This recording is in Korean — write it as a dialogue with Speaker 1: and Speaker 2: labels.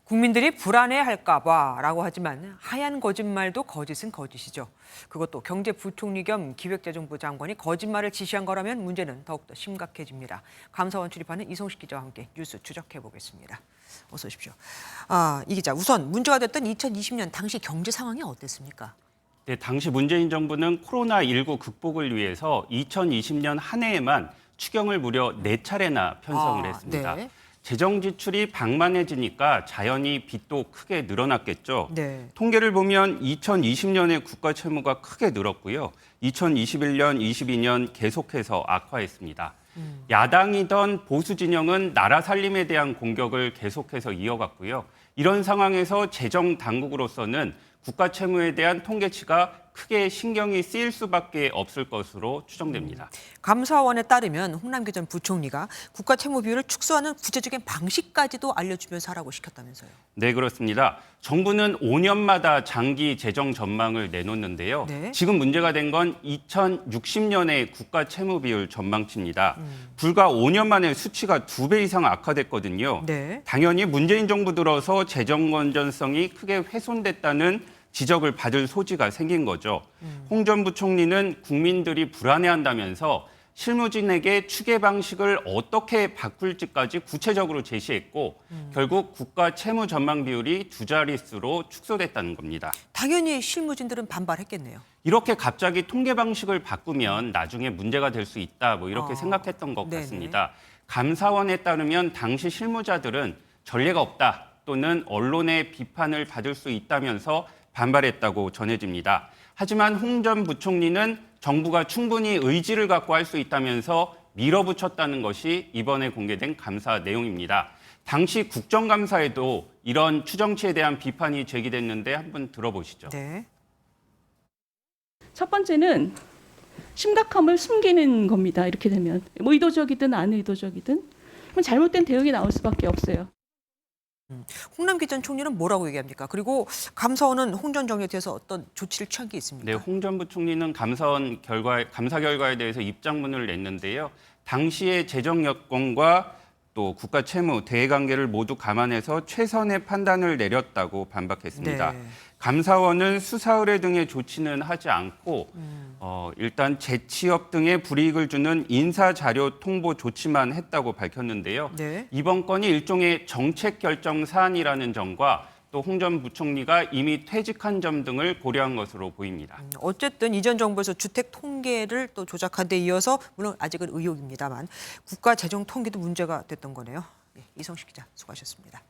Speaker 1: 국민들이 불안해할까 봐라고 하지만 하얀 거짓말도 거짓은 거짓이죠. 그것도 경제부총리 겸 기획재정부 장관이 거짓말을 지시한 거라면 문제는 더욱더 심각해집니다. 감사원 출입하는 이성식 기자와 함께 뉴스 추적해 보겠습니다. 어서 오십시오. 이 기자, 우선 문제가 됐던 2020년 당시 경제 상황이 어땠습니까?
Speaker 2: 네, 당시 문재인 정부는 코로나19 극복을 위해서 2020년 한 해에만 추경을 무려 4차례나 편성을 했습니다.
Speaker 1: 네.
Speaker 2: 재정 지출이 방만해지니까 자연히 빚도 크게 늘어났겠죠.
Speaker 1: 네.
Speaker 2: 통계를 보면 2020년에 국가 채무가 크게 늘었고요. 2021년, 22년 계속해서 악화했습니다. 야당이던 보수 진영은 나라 살림에 대한 공격을 계속해서 이어갔고요. 이런 상황에서 재정 당국으로서는 국가 채무에 대한 통계치가 크게 신경이 쓰일 수밖에 없을 것으로 추정됩니다.
Speaker 1: 감사원에 따르면 홍남기 전 부총리가 국가 채무 비율을 축소하는 구체적인 방식까지도 알려주면서 하라고 시켰다면서요.
Speaker 2: 네, 그렇습니다. 정부는 5년마다 장기 재정 전망을 내놓는데요.
Speaker 1: 네.
Speaker 2: 지금 문제가 된 건 2060년의 국가 채무 비율 전망치입니다. 불과 5년 만에 수치가 2배 이상 악화됐거든요.
Speaker 1: 네.
Speaker 2: 당연히 문재인 정부 들어서 재정 건전성이 크게 훼손됐다는 지적을 받을 소지가 생긴 거죠. 홍 전 부총리는 국민들이 불안해한다면서 실무진에게 추계 방식을 어떻게 바꿀지까지 구체적으로 제시했고 결국 국가 채무 전망 비율이 2자릿수로 축소됐다는 겁니다.
Speaker 1: 당연히 실무진들은 반발했겠네요.
Speaker 2: 이렇게 갑자기 통계 방식을 바꾸면 나중에 문제가 될 수 있다, 이렇게 생각했던 것
Speaker 1: 네네.
Speaker 2: 같습니다. 감사원에 따르면 당시 실무자들은 전례가 없다 또는 언론의 비판을 받을 수 있다면서 반발했다고 전해집니다. 하지만 홍 전 부총리는 정부가 충분히 의지를 갖고 할 수 있다면서 밀어붙였다는 것이 이번에 공개된 감사 내용입니다. 당시 국정감사에도 이런 추정치에 대한 비판이 제기됐는데 한번 들어보시죠.
Speaker 1: 네.
Speaker 3: 첫 번째는 심각함을 숨기는 겁니다. 이렇게 되면 뭐 의도적이든 안 의도적이든 잘못된 대응이 나올 수밖에 없어요.
Speaker 1: 홍남기 전 총리는 뭐라고 얘기합니까? 그리고 감사원은 홍 전 정의에 대해서 어떤 조치를 취한 게 있습니까?
Speaker 2: 네, 홍 전 부총리는 감사 결과에 대해서 입장문을 냈는데요. 당시의 재정 여건과 또 국가 채무, 대외관계를 모두 감안해서 최선의 판단을 내렸다고 반박했습니다.
Speaker 1: 네.
Speaker 2: 감사원은 수사 의뢰 등의 조치는 하지 않고 일단 재취업 등의 불이익을 주는 인사 자료 통보 조치만 했다고 밝혔는데요.
Speaker 1: 네.
Speaker 2: 이번 건이 일종의 정책 결정 사안이라는 점과 또 홍 전 부총리가 이미 퇴직한 점 등을 고려한 것으로 보입니다.
Speaker 1: 어쨌든 이전 정부에서 주택 통계를 또 조작한 데 이어서 물론 아직은 의혹입니다만 국가 재정 통계도 문제가 됐던 거네요. 이성식 기자 수고하셨습니다.